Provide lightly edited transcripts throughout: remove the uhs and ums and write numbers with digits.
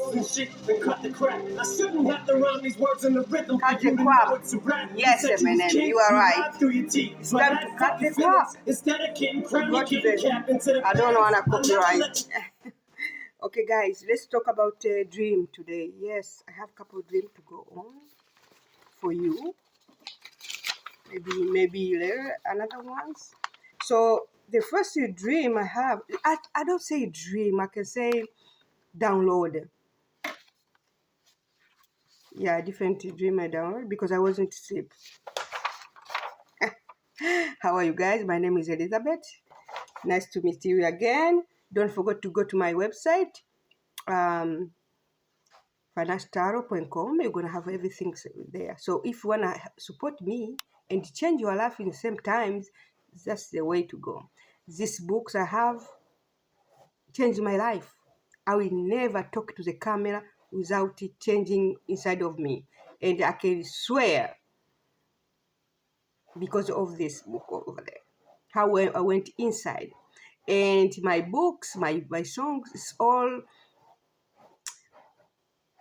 flows and shit and cut the crap. I shouldn't have to rhyme these words in the rhythm. Cut the crap. Yes, Eminem, you are right. It's time to cut the crap. Instead of getting crown, Go to the. I don't want to copyright. Okay, guys, let's talk about dream today. Yes, I have a couple of dreams to go on for you. Maybe later another ones. So the first dream I have, I don't say dream. I can say download. Yeah, different dream I download because I wasn't asleep. How are you guys? My name is Elizabeth. Nice to meet you again. Don't forget to go to my website, financialtarot.com. You're going to have everything there. So if you want to support me and change your life in the same times, that's the way to go. These books I have changed my life. I will never talk to the camera without it changing inside of me. And I can swear, because of this book over there, how I went inside. And my books, my songs, it's all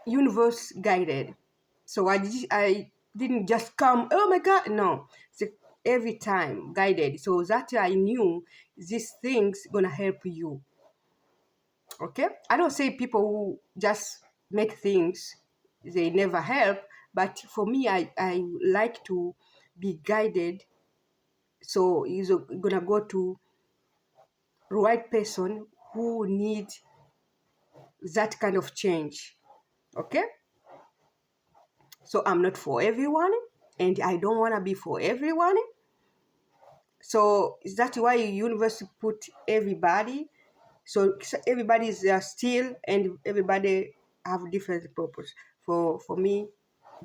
universe guided. So I didn't just come, oh my God, no. It's every time guided. So that I knew these things gonna help you. Okay? I don't say people who just make things, they never help. But for me, I like to be guided. So you're gonna go to right person who need that kind of change. Okay? So I'm not for everyone, and I don't want to be for everyone. So is that why universe put everybody? So everybody is still, and everybody have different purpose. For me,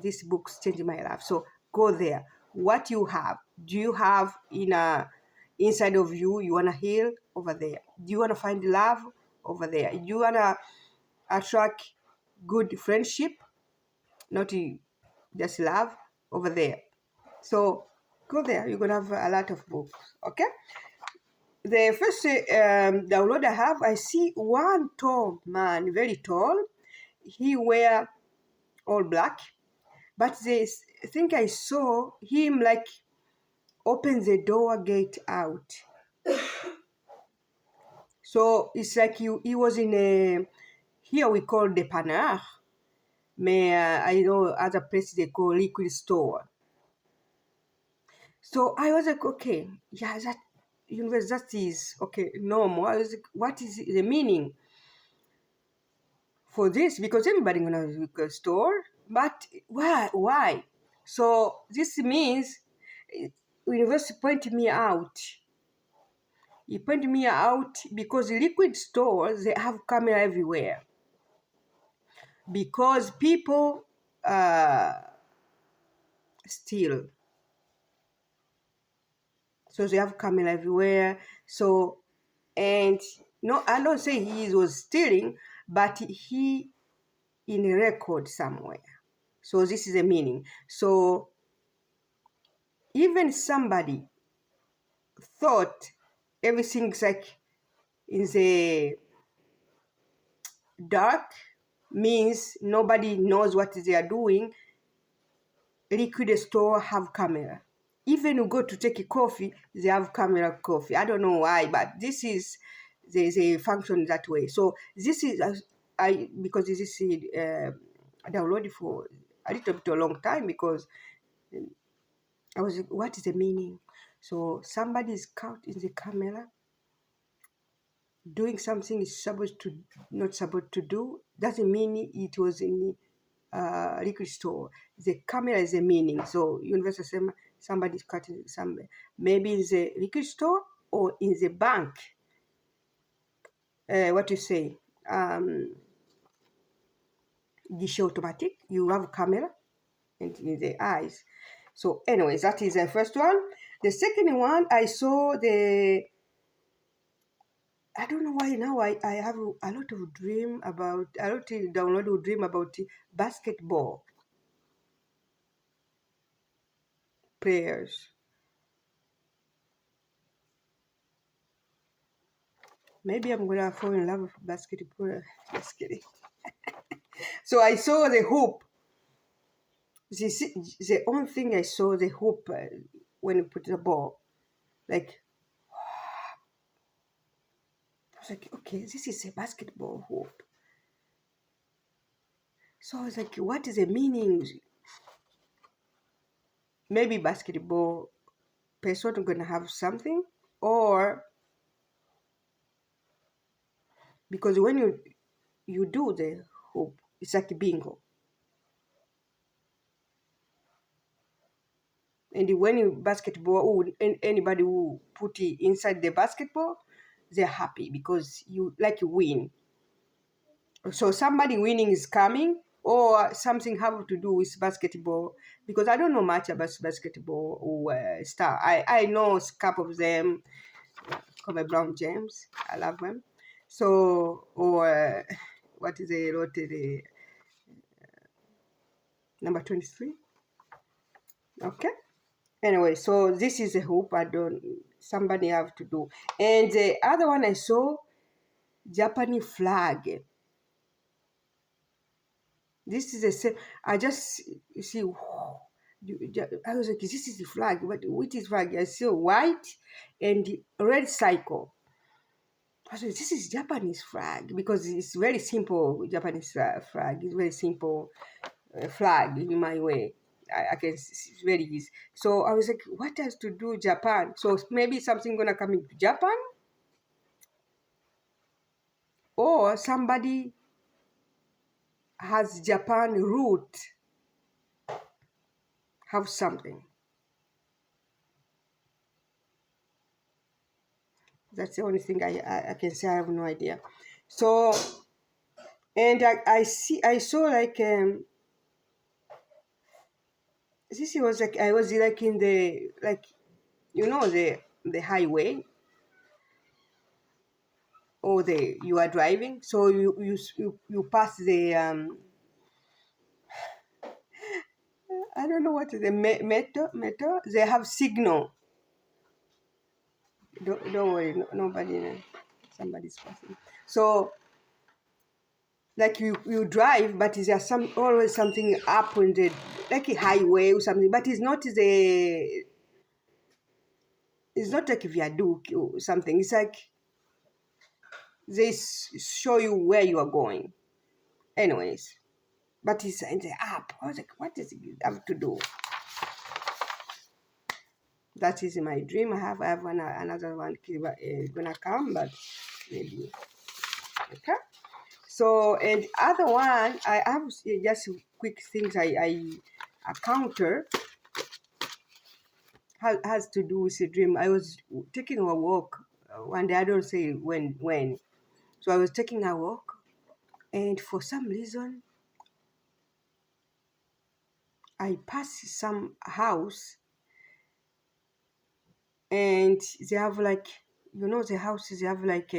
these books changed my life. So go there. What you have? Do you have inside of you? You wanna heal over there? Do you wanna find love over there? Do you wanna attract good friendship? Not just love over there. So go there. You're gonna have a lot of books. Okay. The first download I have, I see one tall man, very tall. He wear all black, but I think I saw him like open the door gate out. So it's like he was in a, here we call dépanneur. I know other places they call liquid store. So I was like, okay, yeah, that universe, that is okay, normal. I was like, what is the meaning for this? Because everybody gonna go store, but why? So this means universe pointed me out. He pointed me out because liquid stores, they have camera everywhere. Because people steal. So they have camera everywhere. So, and no, I don't say he was stealing, but he in a record somewhere. So this is the meaning. So even somebody thought everything's like in the dark, means nobody knows what they are doing. Liquid store have camera. Even you go to take a coffee, they have camera coffee. I don't know why, but this is they function that way. So this is because this is downloaded for a little bit a long time, because I was like, what is the meaning? So somebody is caught in the camera doing something is supposed to not supposed to do. Doesn't mean it was in liquor store. The camera is a meaning. So universal somebody is cutting somewhere. Maybe in the liquor store or in the bank. What you say? Guichet automatic. You have camera and in the eyes. So anyways, that is the first one. The second one, I saw I don't know why now I have a lot of dream about, a lot of download dream about basketball players. Maybe I'm gonna fall in love with basketball. Just kidding. So I saw the hoop. The only thing I saw the hoop when you put the ball. Like, I was like, okay, this is a basketball hoop. So I was like, what is the meaning? Maybe basketball person gonna have something, or because when you do the hoop, it's like a bingo. And when you basketball, anybody who put it inside the basketball, they're happy because you win. So somebody winning is coming, or something have to do with basketball, because I don't know much about basketball or star. I know a couple of them, Kobe Brown James. I love them. So, or what is the lottery number 23? Okay. Anyway, so this is a hoop. Somebody have to do. And the other one I saw, Japanese flag. This is a same. I just see. I was like, this is the flag. But which is flag? I see white and red cycle. I was like, this is Japanese flag, because it's very simple. Japanese flag. It's very simple flag in my way. I can see it's very easy. So I was like, what has to do Japan? So maybe something gonna come into Japan, or somebody has Japan root, have something. That's the only thing I can say. I have no idea. So, and I saw like this was like I was like in the the highway, or you are driving, so you pass the I don't know what is the metro. They have signal. Don't worry, nobody, somebody's passing. So like you drive, but there's always something up in the, like a highway or something, but it's not like a viaduct or something. It's like they show you where you are going. Anyways, but it's in the app. I was like, what does it have to do? That is my dream. I have another one gonna come, but maybe. Okay. So, and other one, I have just quick things I counter has to do with a dream. I was taking a walk one day. I don't say when. So I was taking a walk, and for some reason, I passed some house, and they have like, the houses, they have like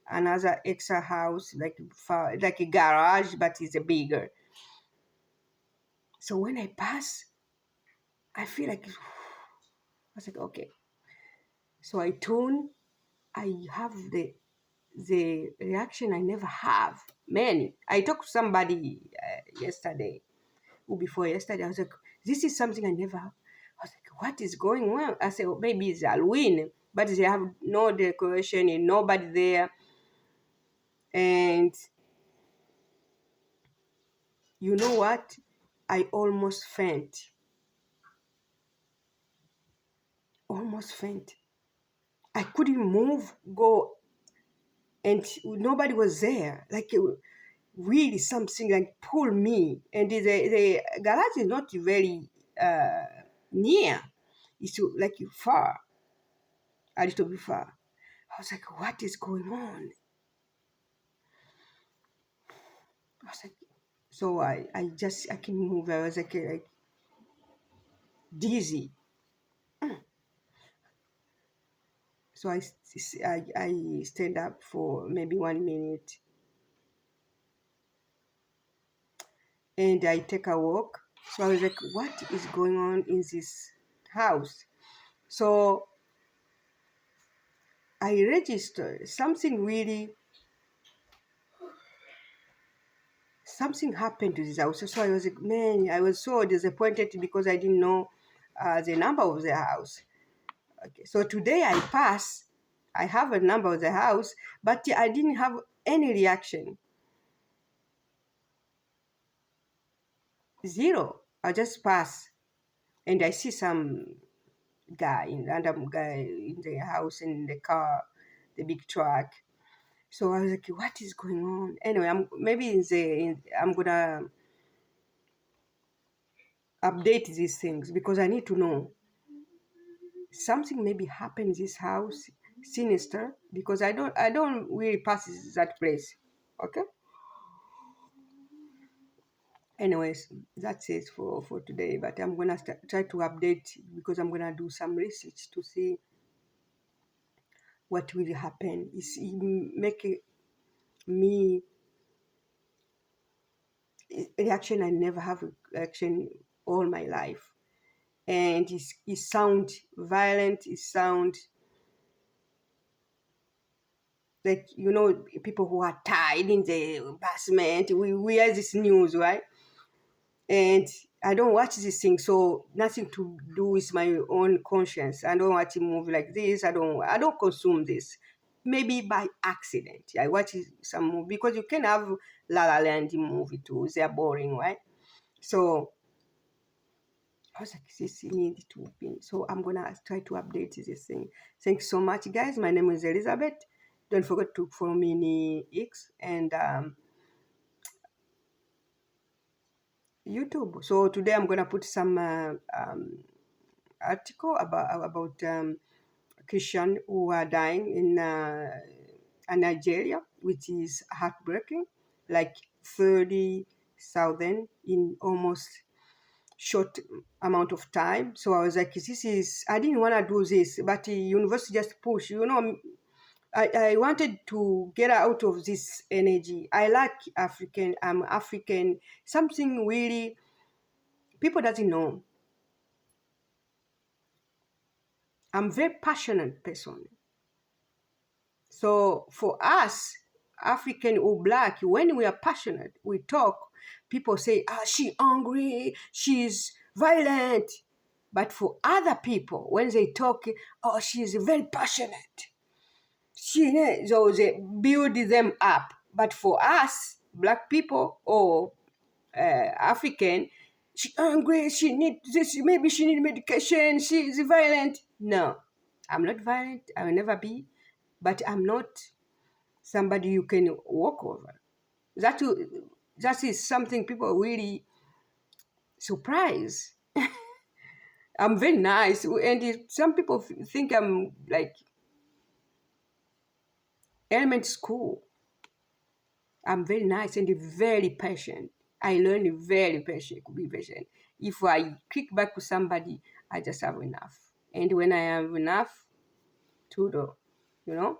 another extra house, like a garage, but it's a bigger. So when I pass, I feel like I was like, okay. So I turn. I have the reaction I never have. Many. I talked to somebody yesterday, or before yesterday. I was like, this is something I never have. I was like, what is going on? I said, oh, maybe it's Halloween, but they have no decoration and nobody there. And you know what? I almost faint. Almost faint. I couldn't move, go, and nobody was there. Like, really something like pull me. And the garage is not very near. It's like far, a little bit far. I was like, what is going on? I was like, so I can move. I was like dizzy. So I stand up for maybe 1 minute, and I take a walk. So I was like, what is going on in this house? So I registered something really something happened to this house. So I was like, man, I was so disappointed because I didn't know the number of the house. Okay, so today I pass. I have a number of the house, but I didn't have any reaction. Zero. I just pass, and I see some guy in random guy in the house, in the car, the big truck. So I was like, what is going on? Anyway, I'm gonna update these things because I need to know something maybe happened in this house, sinister, because I don't really pass that place. Okay. Anyways, that's it for today. But I'm gonna try to update because I'm gonna do some research to see what will happen. It's making me reaction. I never have a reaction all my life, and it sound violent. It sound like, people who are tied in the basement. We hear this news, right? And I don't watch this thing, so nothing to do with my own conscience. I don't watch a movie like this. I don't consume this. Maybe by accident. I watch some movie because you can have La La Land movie too. They are boring, right? So I was like, this need to be. So I'm gonna try to update this thing. Thanks so much, guys. My name is Elizabeth. Don't forget to follow me in X and YouTube. So today I'm gonna put some article about Christian who are dying in Nigeria, which is heartbreaking. Like 30,000 in almost short amount of time. So I was like, I didn't want to do this, but the university just pushed. I wanted to get out of this energy. I like African. I'm African. Something really people doesn't know. I'm a very passionate person. So for us, African or Black, when we are passionate, we talk, people say, she angry, she's violent. But for other people, when they talk, she's very passionate. So they build them up. But for us, Black people or African, she angry, she need this, maybe she need medication, she is violent. No, I'm not violent, I will never be, but I'm not somebody you can walk over. That is something people really surprise. I'm very nice, and some people think I'm like elementary school. I'm very nice and very patient. I learned very patient, be patient. If I kick back to somebody, I just have enough. And when I have enough, to do, you know,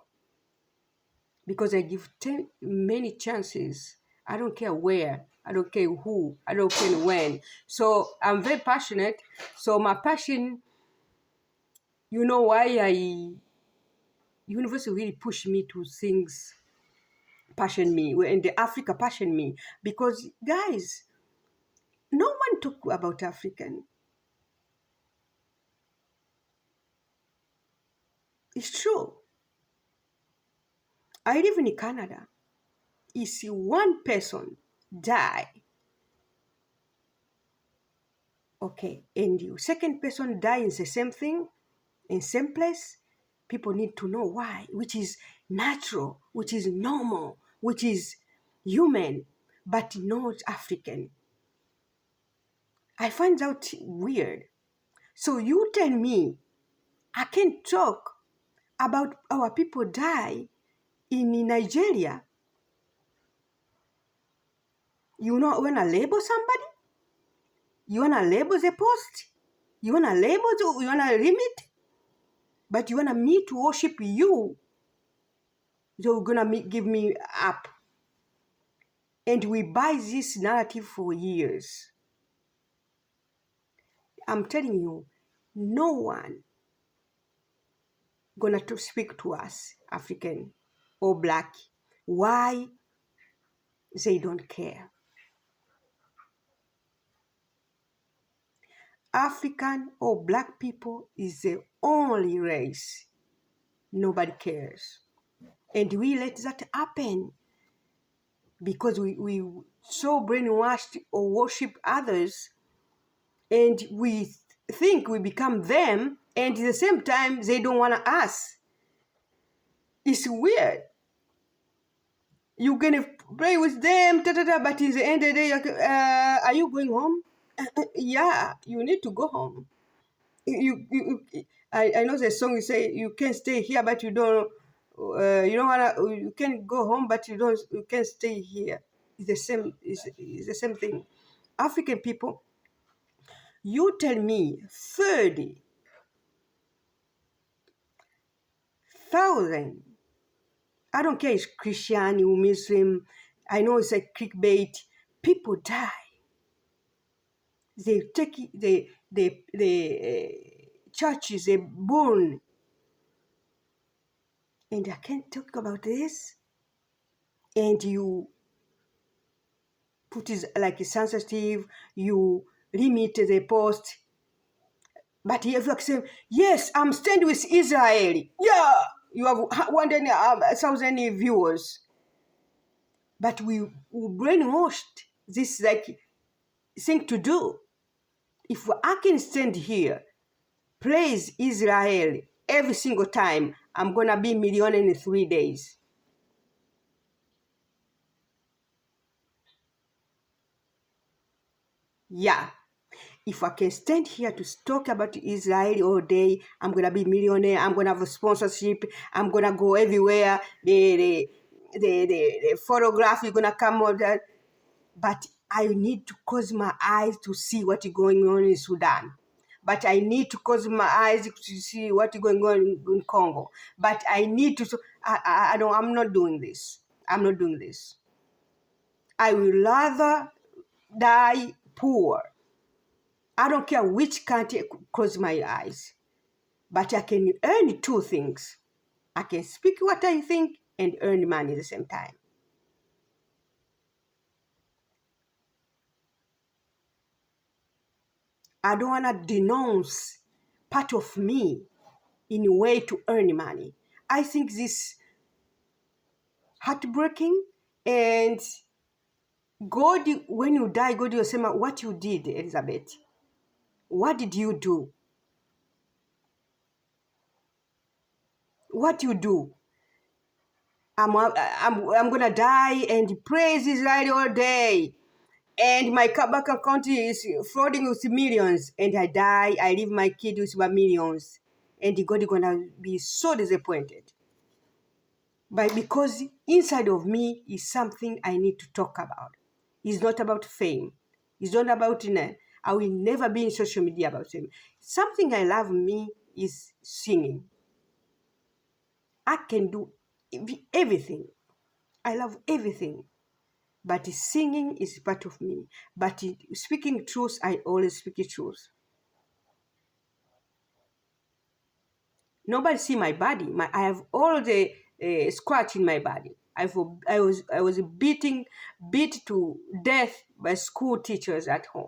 because I give many chances. I don't care where, I don't care who, I don't care when. So I'm very passionate. So my passion, why university really pushed me to things passion me, and the Africa passion me, because guys, no one talk about African. It's true. I live in Canada. You see one person die, okay, and you second person die in the same thing, in same place, people need to know why, which is natural, which is normal, which is human, but not African. I find out weird. So you tell me I can talk about our people die in Nigeria. You wanna label somebody? You wanna label the post? You wanna limit? But you wanna me to worship you? You're gonna give me up. And we buy this narrative for years. I'm telling you, no one gonna to speak to us, African or Black, why they don't care. African or black people is the only race nobody cares. And we let that happen because we so brainwashed or worship others, and we think we become them, and at the same time they don't want us. It's weird. You're gonna pray with them, but at the end of the day, are you going home? Yeah, you need to go home. I know the song you say you can stay here, but you don't wanna. You can go home, but you can't stay here. It's the same. It's the same thing. African people, you tell me 30,000. I don't care if it's Christian or Muslim. I know it's a clickbait. People die. They take the churches, they burn. And I can't talk about this. And you put it like sensitive, you limit the post. But if you say, yes, I'm standing with Israel. Yeah, you have 1,000 viewers. But we brainwashed this like thing to do. If I can stand here, praise Israel every single time, I'm gonna be million in 3 days. Yeah. If I can stand here to talk about Israel all day, I'm gonna be millionaire. I'm gonna have a sponsorship. I'm gonna go everywhere. The photograph is gonna come out. But I need to close my eyes to see what is going on in Sudan. But I need to close my eyes to see what is going on in Congo. But I need to. I don't. I'm not doing this. I'm not doing this. I will rather die poor. I don't care which country close my eyes, but I can earn two things. I can speak what I think and earn money at the same time. I don't want to denounce part of me in a way to earn money. I think this heartbreaking, and God, when you die, God will say, what you did, Elizabeth. What did you do? What you do? I'm gonna die and praise Israel all day, and my bank account is flooding with millions, and I die. I leave my kid with my millions, and God is gonna be so disappointed. But because inside of me is something I need to talk about. It's not about fame. It's not about I will never be in social media about fame. Something I love me is singing. I can do everything. I love everything. But singing is part of me. But speaking truth, I always speak the truth. Nobody see my body. I have all the scratch in my body. I was beat to death by school teachers at home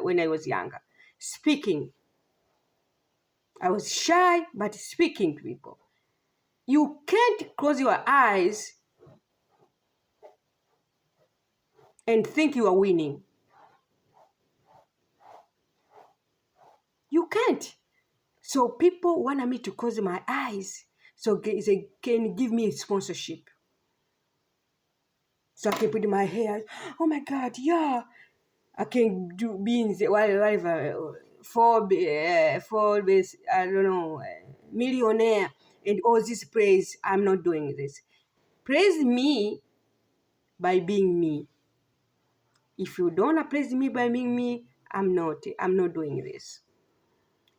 when I was younger. Speaking, I was shy, but speaking to people. You can't close your eyes and think you are winning. You can't. So people want me to close my eyes so they can give me sponsorship. So I can put in my hair. Oh my God, yeah. I can be in the whatever Forbes, I don't know, millionaire, and all this praise. I'm not doing this. Praise me by being me. If you don't praise me by being me, I'm not doing this.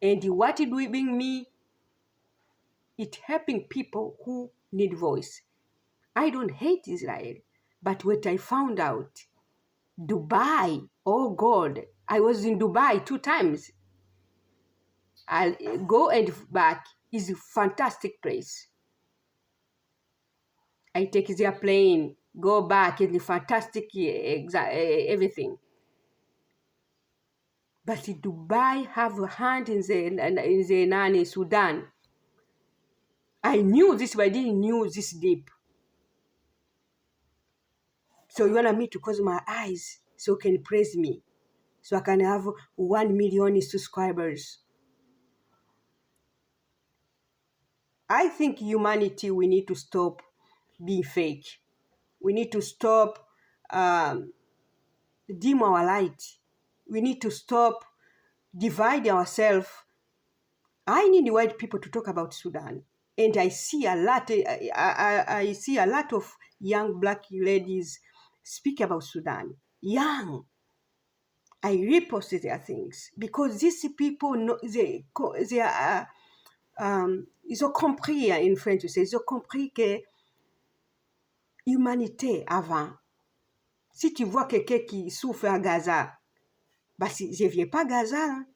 And what it will bring me, it helping people who need voice. I don't hate Israel, but what I found out, Dubai, oh God, I was in Dubai 2 times. I'll go and back. Is a fantastic place. I take the airplane, go back, and fantastic everything. But Dubai have a hand in the Sudan. I knew this, but I didn't know this deep. So you want me to close my eyes so you can praise me, so I can have 1 million subscribers. I think humanity, we need to stop being fake. We need to stop dim our light. We need to stop divide ourselves. I need white people to talk about Sudan. And I see a lot, I see a lot of young black ladies speak about Sudan. Young. I repost their things because these people know, they are, ils ont compris, in French, ils ont compris que humanité avant. Si tu vois quelqu'un qui souffre à Gaza, bah, si, je ne viens pas à Gaza, hein,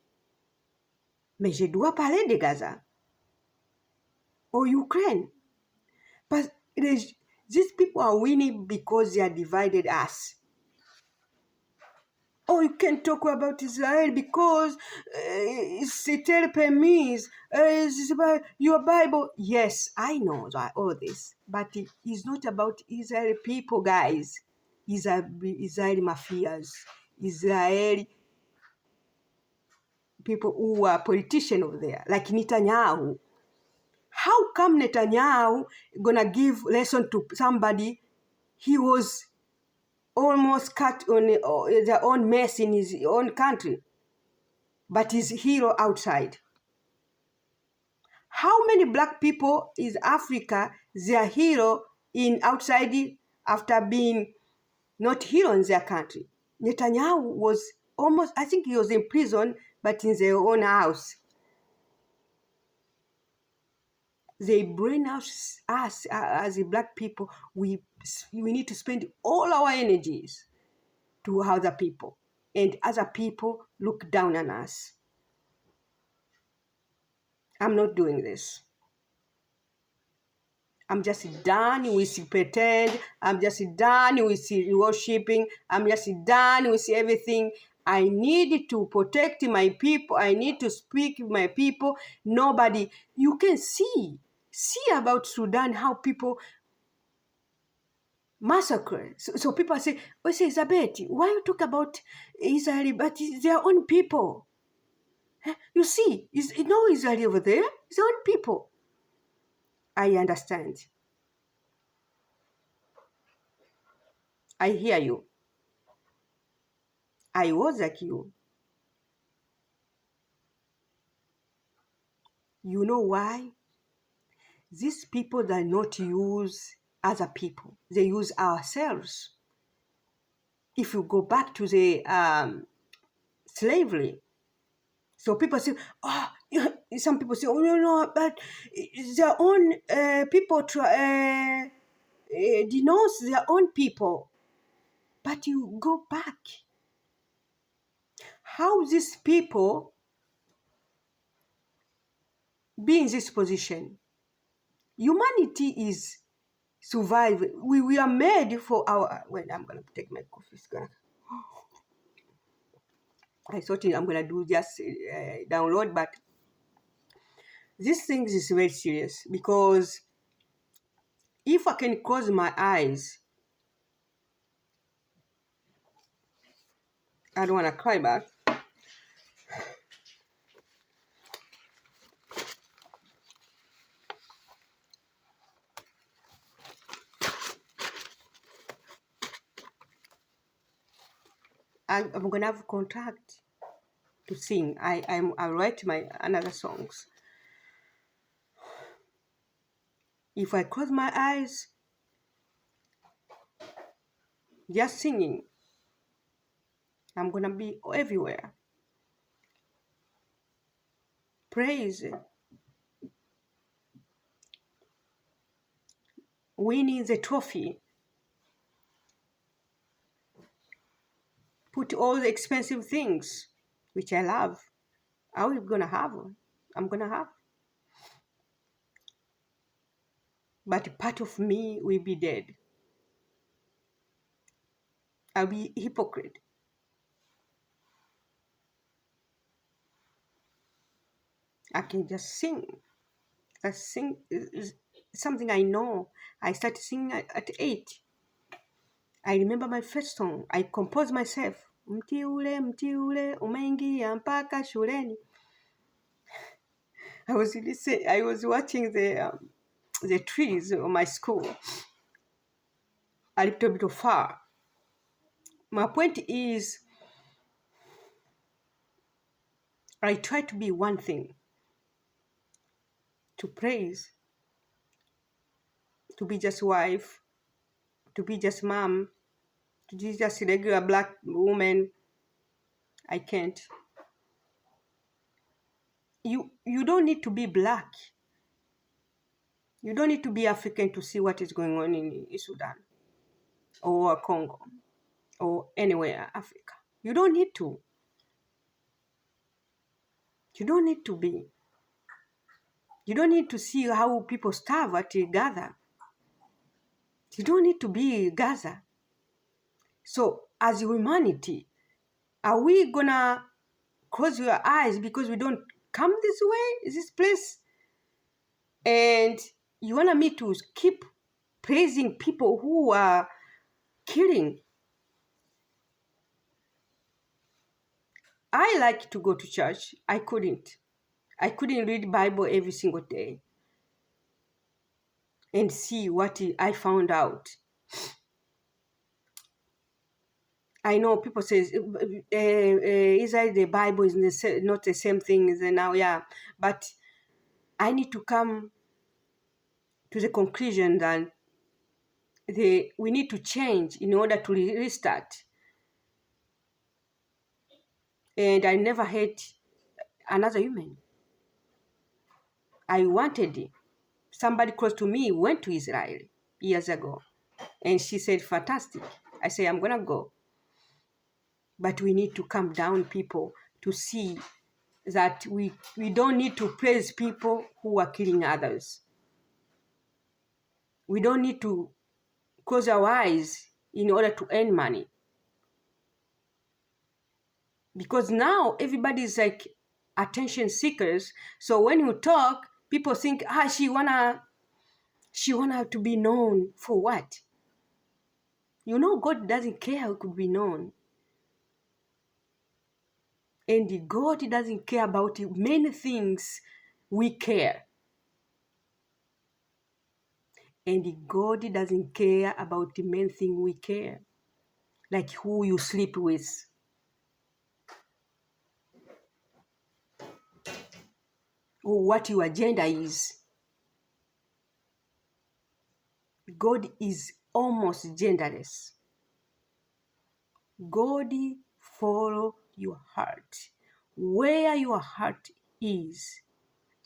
mais je dois parler de Gaza. Or Ukraine. But these people are winning because they are divided us. Oh, you can talk about Israel because c'est permis. It's about your Bible. Yes, I know all this, but it's not about Israeli people, guys. Israeli mafias, Israeli people who are politicians over there, like Netanyahu. How come Netanyahu gonna give lesson to somebody he was almost cut on their own mess in his own country, but he's a hero outside? How many black people is Africa their hero in outside after being not hero in their country? Netanyahu was almost, I think he was in prison, but in their own house. They brainwash us as a black people. We need to spend all our energies to other people, and other people look down on us. I'm not doing this. I'm just done with pretend. I'm just done with worshiping. I'm just done with everything. I need to protect my people. I need to speak with my people. Nobody, you can see about Sudan how people massacre. So people say, "Oh, say Elizabeth, why you talk about Israel? But it's their own people." You see, it's no Israel over there. It's their own people. I understand. I hear you. I was like you. You know why? These people do not use other people. They use ourselves. If you go back to the slavery, so people say, oh, some people say, oh, no, but their own people denounce their own people. But you go back. How these people be in this position? Humanity is survive. We are made for our. Wait, I'm gonna take my coffee. I thought I'm gonna do just download, but this thing is very serious because if I can close my eyes, I don't wanna cry back. I'm gonna have contract to sing. I write my another songs. If I close my eyes, just singing, I'm gonna be everywhere. Praise, winning the trophy, put all the expensive things which I love. I'm gonna have. But part of me will be dead. I'll be hypocrite. I can just sing. Just sing is something I know. I started singing at 8. I remember my first song. I composed myself. Mti ule umeingia mpaka shuleni. I was watching the trees of my school a little bit far. My point is, I try to be one thing, to praise, to be just wife, to be just mom, to be just a regular black woman. I can't. You don't need to be black. You don't need to be African to see what is going on in Sudan or Congo or anywhere Africa. You don't need to. You don't need to be. You don't need to see how people starve at Gaza. You don't need to be Gaza. So as humanity, are we gonna close your eyes because we don't come this way, this place? And you want me to keep praising people who are killing? I like to go to church. I couldn't read Bible every single day and see what I found out. I know people say, Israel, the Bible is not the same thing as now, yeah. But I need to come to the conclusion that we need to change in order to restart. And I never hate another human. I wanted somebody close to me went to Israel years ago. And she said, fantastic. I say, I'm going to go. But we need to calm down, people, to see that we don't need to praise people who are killing others. We don't need to close our eyes in order to earn money. Because now everybody is like attention seekers. So when you talk, people think, she wanna to be known for what? You know, God doesn't care who could be known. And God doesn't care about many things we care. And God doesn't care about the main thing we care. Like who you sleep with. Or what your agenda is. God is almost genderless. God follow your heart. Where your heart is.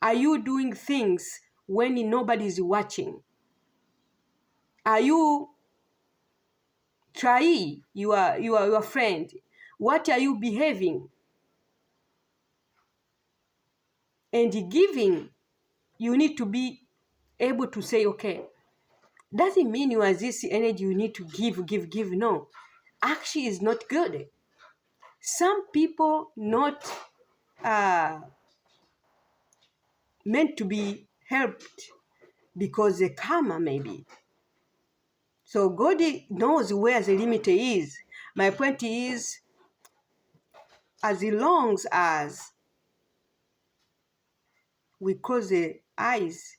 Are you doing things when nobody is watching? Are you try your friend? What are you behaving? And giving, you need to be able to say, okay, doesn't mean you are this energy you need to give. No. Action is not good. Some people not meant to be helped because the karma maybe. So God knows where the limit is. My point is, as long as we close the eyes,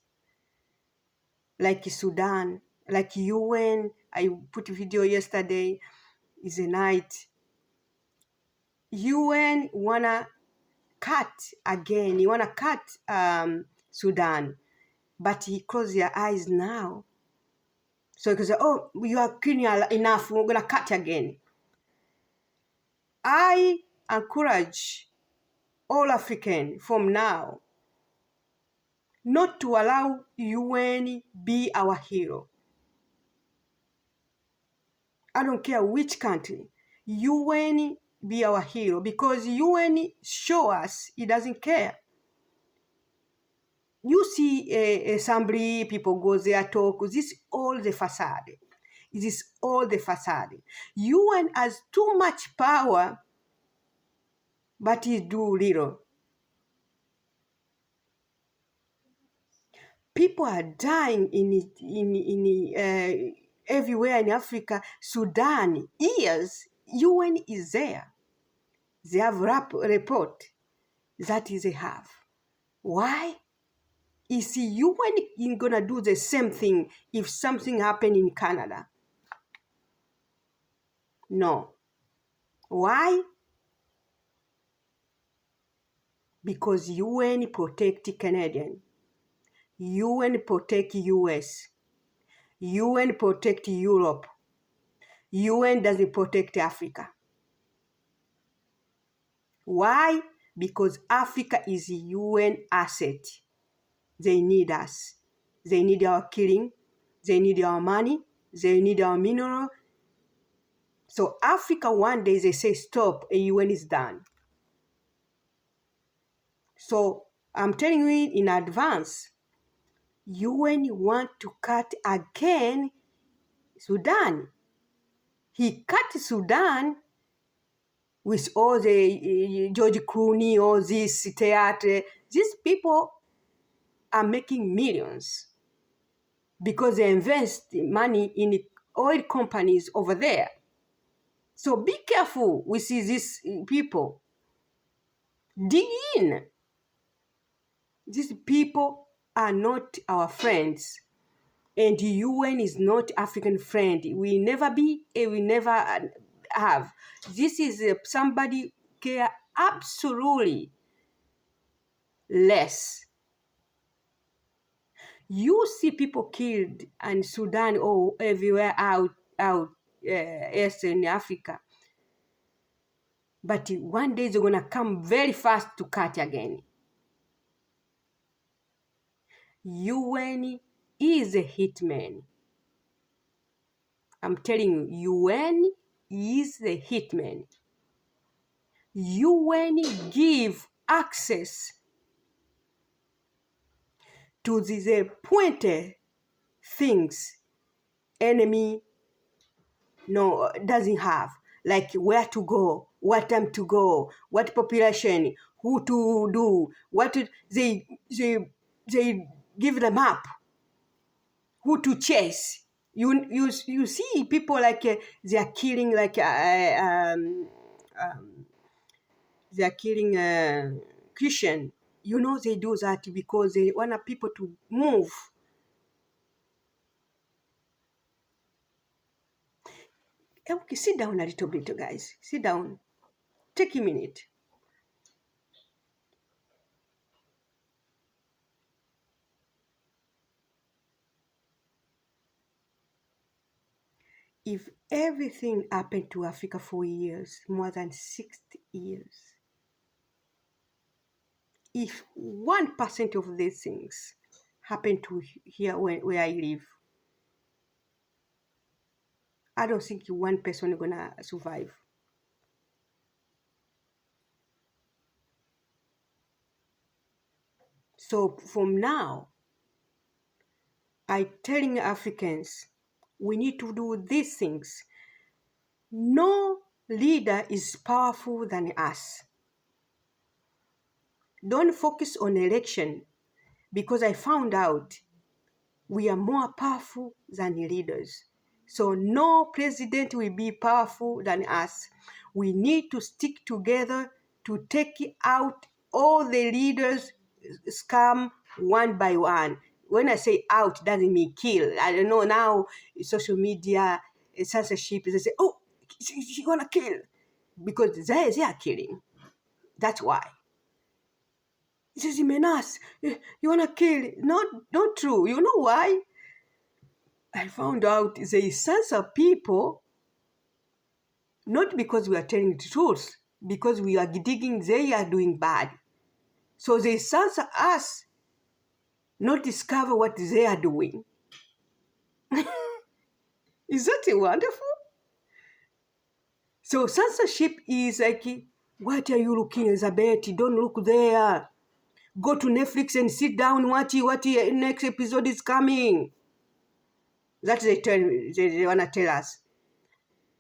like Sudan, like UN, I put a video yesterday, is a night. UN wanna cut again, you wanna cut Sudan, but he closed their eyes now. So he can say, oh, you are clean enough, we're gonna cut again. I encourage all African from now not to allow UN be our hero. I don't care which country. UN be our hero because UN show us it doesn't care. You see assembly, people go there, talk, this is all the facade. It is all the facade. UN has too much power, but it do little. people are dying everywhere in Africa. Sudan, years, UN is there. They have report that is they have. Why? Is UN gonna do the same thing if something happened in Canada? No. Why? Because UN protect Canadian, UN protect US, UN protect Europe, UN doesn't protect Africa. Why? Because Africa is a UN asset. They need us. They need our killing. They need our money. They need our mineral. So Africa, one day they say stop, and UN is done. So I'm telling you in advance, UN want to cut again Sudan. He cut Sudan with all the George Clooney, all this theater. These people are making millions because they invest money in oil companies over there. So be careful with these people. Dig in. These people are not our friends. And the UN is not African friend. We never be, and we never have. This is somebody care absolutely less. You see people killed in Sudan or everywhere out Eastern Africa. But one day they're gonna come very fast to cut again. UN is a hitman. I'm telling you, UN is the hitman. UN give access to these pointed things enemy doesn't have, like where to go, what time to go, what population, who to do, what to, they give the map, who to chase. You see people like they are killing like they are killing Christian. They do that because they want people to move. Okay, sit down a little bit, guys. Sit down. Take a minute. If everything happened to Africa for years, more than 60 years, if 1% of these things happen to here where I live, I don't think one person is gonna survive. So from now, I'm telling Africans, we need to do these things. No leader is powerful than us. Don't focus on election, because I found out we are more powerful than leaders. So no president will be powerful than us. We need to stick together to take out all the leaders scam one by one. When I say out, doesn't mean kill. I don't know now, social media, censorship, they say, oh, she's gonna kill. Because they are killing. That's why. It is a menace. You wanna kill? Not true. You know why? I found out they censor people not because we are telling the truth, because we are digging they are doing bad. So they censor us, not discover what they are doing. Is that wonderful? So censorship is like, what are you looking, Elizabeth? Don't look there. Go to Netflix and sit down, watch next episode is coming. That they wanna tell us.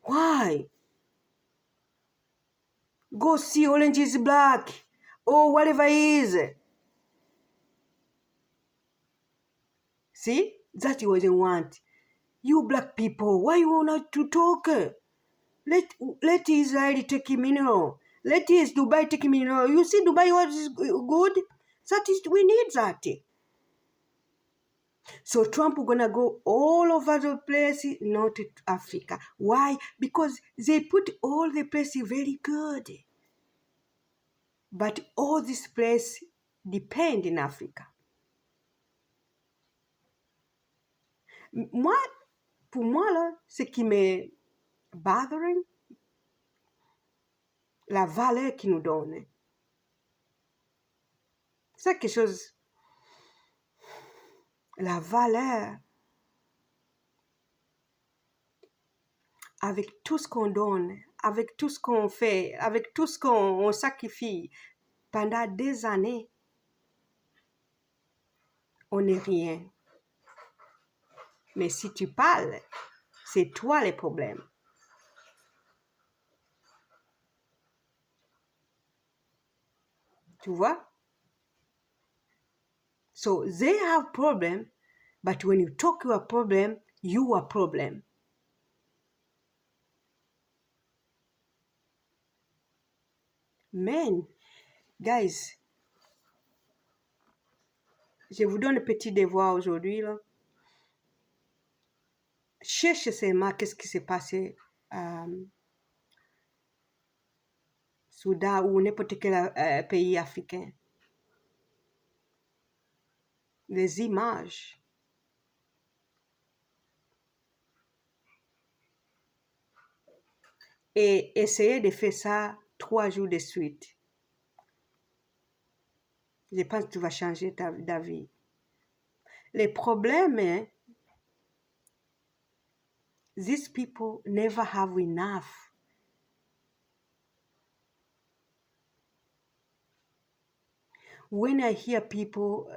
Why? Go see Orange is Black or whatever it is. See, that's what they want. You black people, why you not to talk? Let Israel take mineral. Let Dubai take mineral. You see Dubai was good? That is, we need that. So Trump gonna go all over the place, not to Africa. Why? Because they put all the places very good. But all this place depend in Africa. Moi, pour moi, là, ce qui m'est bothering, la valeur qu'ils nous donnent. C'est quelque chose, la valeur, avec tout ce qu'on donne, avec tout ce qu'on fait, avec tout ce qu'on sacrifie pendant des années, on n'est rien. Mais si tu parles, c'est toi le problème. Tu vois? So they have problem, but when you talk your problem, you are problem. Man, guys, je vous donne un petit devoir aujourd'hui, là. Cherchez seulement qu'est-ce qui s'est passé Soudan ou n'importe quel pays africain. Les images. Et essayez de faire ça 3 jours de suite. Je pense que tu vas changer ta vie. Le problème est, these people never have enough. When I hear people,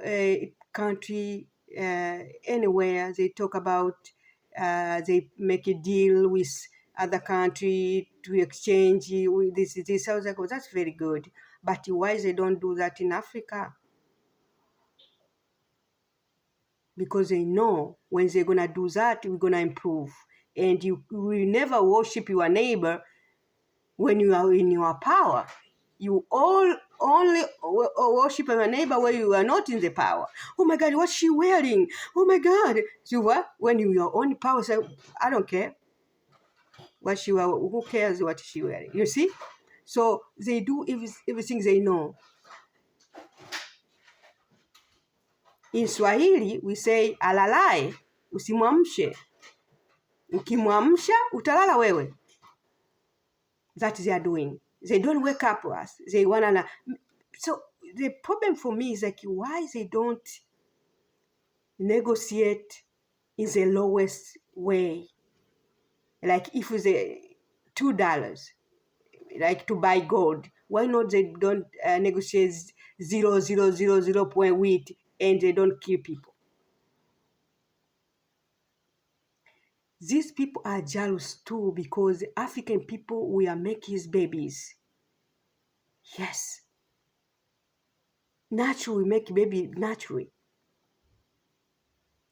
country, anywhere, they talk about, they make a deal with other country to exchange with this. I was like, oh, that's very good. But why they don't do that in Africa? Because they know when they're going to do that, we're going to improve. And you will never worship your neighbor when you are in your power. You only worship your neighbor when you are not in the power. Oh my God, what's she wearing? Oh my God. You what? When you are on power, say, I don't care. What she wear, who cares what she wearing? You see? So they do everything they know. In Swahili, we say, alalai, usimwamshe. Ukimwamsha, utalala wewe. That they are doing. They don't wake up us. They wanna. So the problem for me is like, why they don't negotiate in the lowest way? Like if it's $2, like to buy gold, why not they don't negotiate 0.000 and they don't kill people? These people are jealous too because African people, we are making babies. Yes. Naturally, we make baby naturally.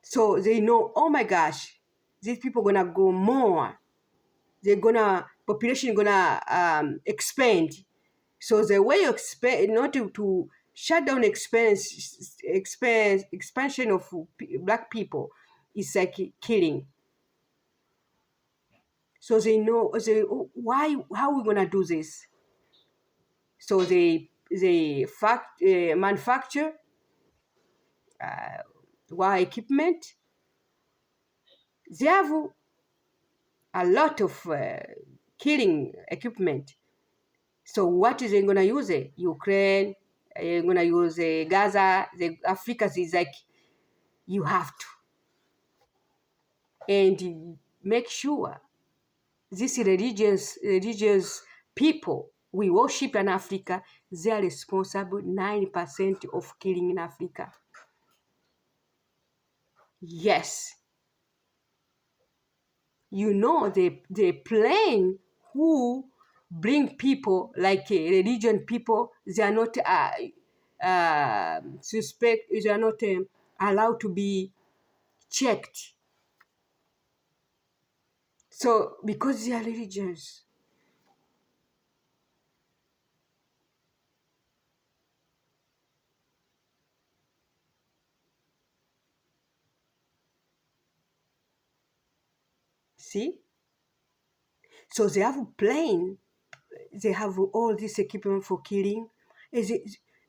So they know, oh my gosh, these people gonna go more. Population gonna expand. So the way you expand, not to shut down expansion of black people is like killing. So they know, how are we gonna do this? So they manufacture war equipment. They have a lot of killing equipment. So what is they gonna use? Ukraine, you're gonna use Gaza. Africa is like, you have to. And make sure these religious people we worship in Africa, they are responsible 90% of killing in Africa. Yes. You know, the plane who bring people like religion people, they are not suspect, they are not allowed to be checked. So because they are religious, see? So they have a plane, they have all this equipment for killing. And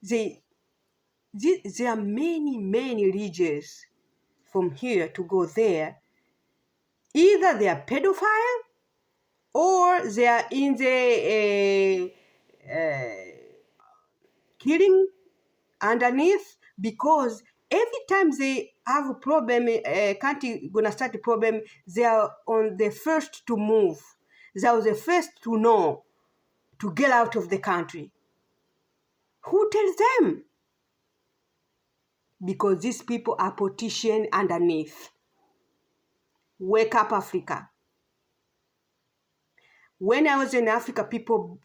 there are many regions from here to go there. Either they are pedophile or they are in the killing underneath, because every time they have a problem, country gonna start a problem, they are on the first to move. They are the first to know to get out of the country. Who tells them? Because these people are politicians underneath. Wake up, Africa. When I was in Africa, people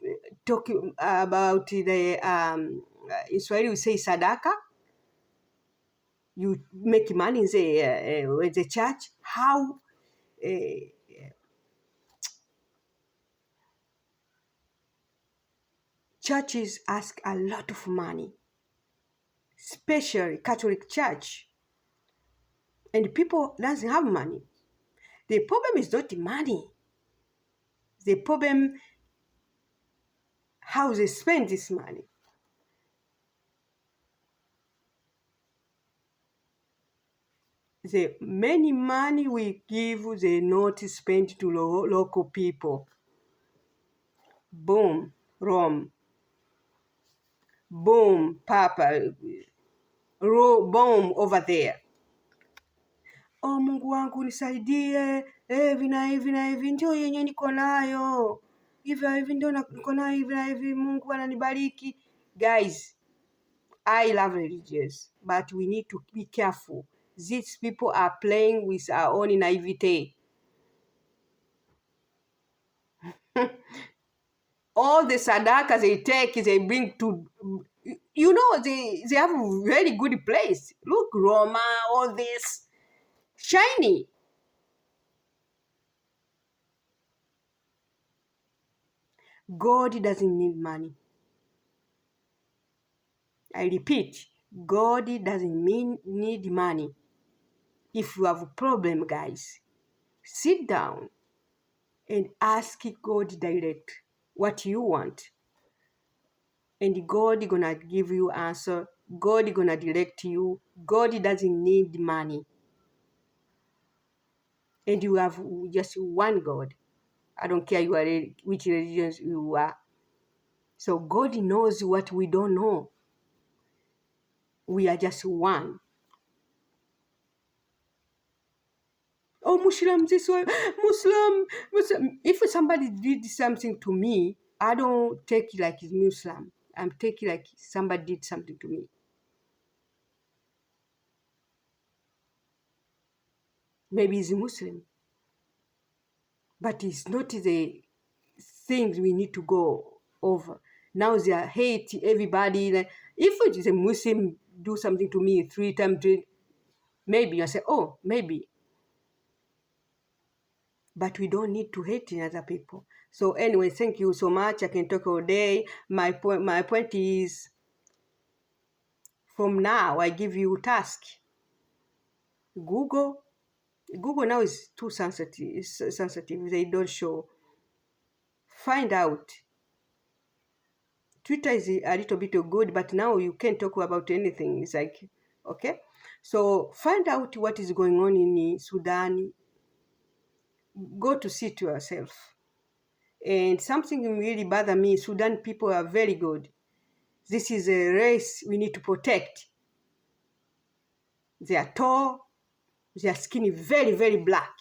talk about the in Swahili we say sadaka. You make money in the church. How churches ask a lot of money, especially Catholic Church, and people doesn't have money. The problem is not the money. The problem how they spend this money. The many money we give, they not spend to local people. Boom, Rome. Boom, Papa. Boom, over there. Oh, Mungu wangu nisaidie, hivi na hivi na hivi, ndio yenye niko nayo, hivi ndio niko nayo, hivi na hivi, Mungu ananibariki. Guys, I love religious, but we need to be careful. These people are playing with our own naivete. All the sadaka they take, they bring to, they have a very good place. Look, Roma, all this, shiny. God doesn't need money. I repeat, God doesn't need money. If you have a problem, guys, sit down and ask God direct what you want. And God gonna give you answer. God gonna direct you. God doesn't need money. And you have just one God. I don't care which religion you are. So God knows what we don't know. We are just one. Oh, Muslim this way, Muslim. If somebody did something to me, I don't take it like it's Muslim. I'm taking like somebody did something to me. Maybe he's a Muslim, but it's not the things we need to go over. Now they are hate everybody. If it is a Muslim do something to me 3 times, maybe I say, oh, maybe. But we don't need to hate other people. So anyway, thank you so much. I can talk all day. My point is, from now, I give you a task. Google now is too sensitive. They don't show. Find out. Twitter is a little bit good, but now you can't talk about anything. It's like, okay? So find out what is going on in Sudan. Go to see to yourself. And something really bothers me, Sudan people are very good. This is a race we need to protect. They are tall, their skin is very, very black.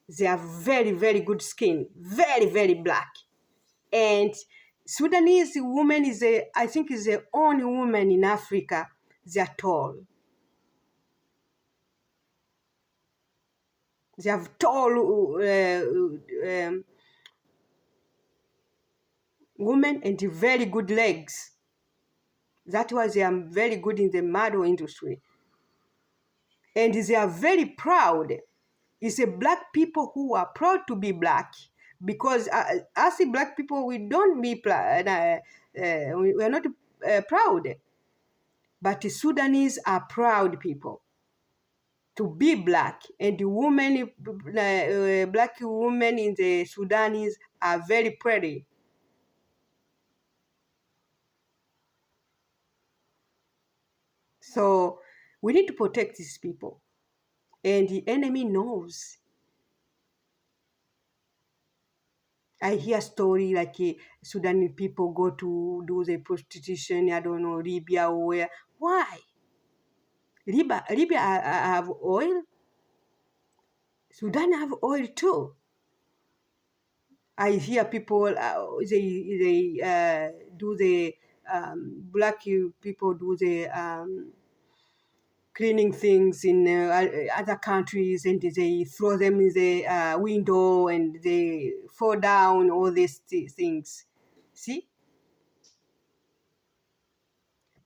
They have very, very good skin, very, very black. And Sudanese woman I think is the only woman in Africa, they are tall. They have tall women and very good legs. That's why they are very good in the model industry. and they are very proud. It's a black people who are proud to be black, because as black people, we don't be we are not proud, but the Sudanese are proud people to be black, and the women, black women in the Sudanese are very pretty. So we need to protect these people, and the enemy knows. I hear story like Sudanese people go to do the prostitution, I don't know, Libya or where. Why? Libya have oil. Sudan have oil too. I hear people, they do the, black people do the cleaning things in other countries, and they throw them in the window and they fall down, all these things. See?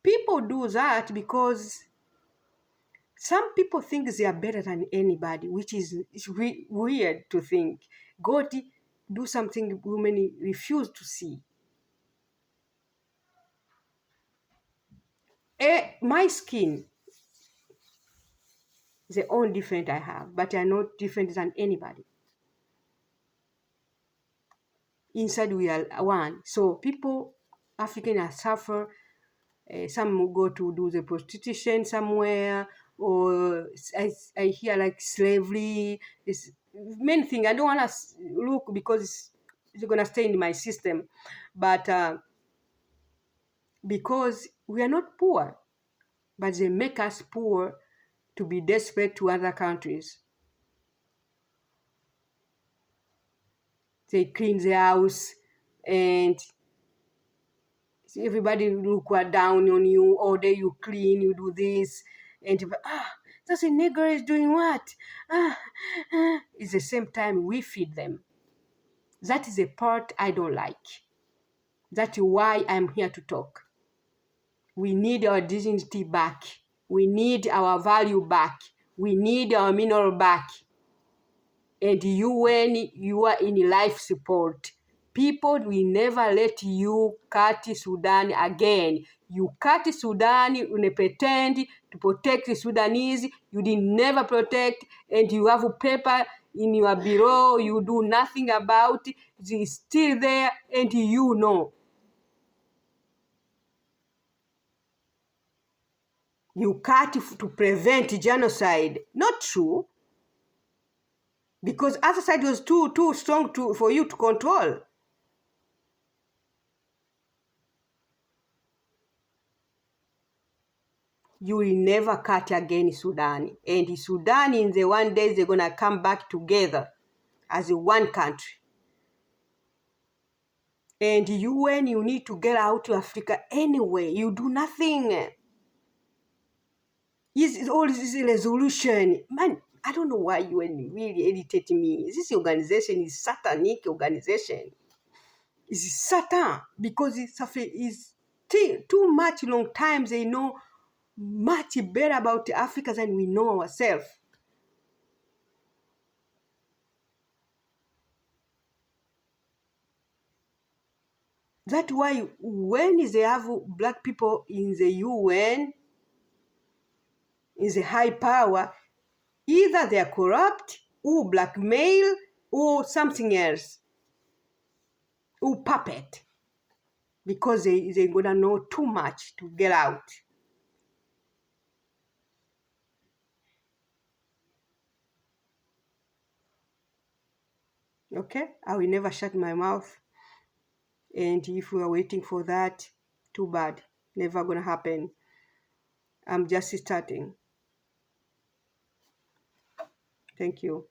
People do that because some people think they are better than anybody, which is weird to think. God do something women refuse to see. My skin is the only different I have, but I'm not different than anybody. Inside we are one. So people, Africans suffer. Some will go to do the prostitution somewhere, or I hear like slavery. It's many things. I don't want to look because it's going to stay in my system. But because we are not poor, but they make us poor to be desperate to other countries. They clean the house and everybody look down on you. All day you clean, you do this, and that's a nigger is doing what? It's the same time we feed them. That is the part I don't like. That's why I'm here to talk. We need our dignity back. We need our value back. We need our mineral back. And you, when you are in life support, people will never let you cut Sudan again. You cut Sudan, you pretend to protect the Sudanese, you did never protect, and you have a paper in your bureau, you do nothing about it, it's still there, and you know. You cut to prevent genocide. Not true. Because other side was too strong for you to control. You will never cut again Sudan. And Sudan in the one day they're gonna come back together as one country. And you, when you need to get out to Africa anyway, you do nothing. It's all this resolution. Man, I don't know why you really irritate me. This organization is satanic organization. It's Satan, because it's too much long time. They know much better about Africa than we know ourselves. That's why when they have black people in the UN, in the high power, either they are corrupt, or blackmail, or something else, or puppet, because they're gonna know too much to get out. Okay, I will never shut my mouth. And if we are waiting for that, too bad. Never gonna happen. I'm just starting. Thank you.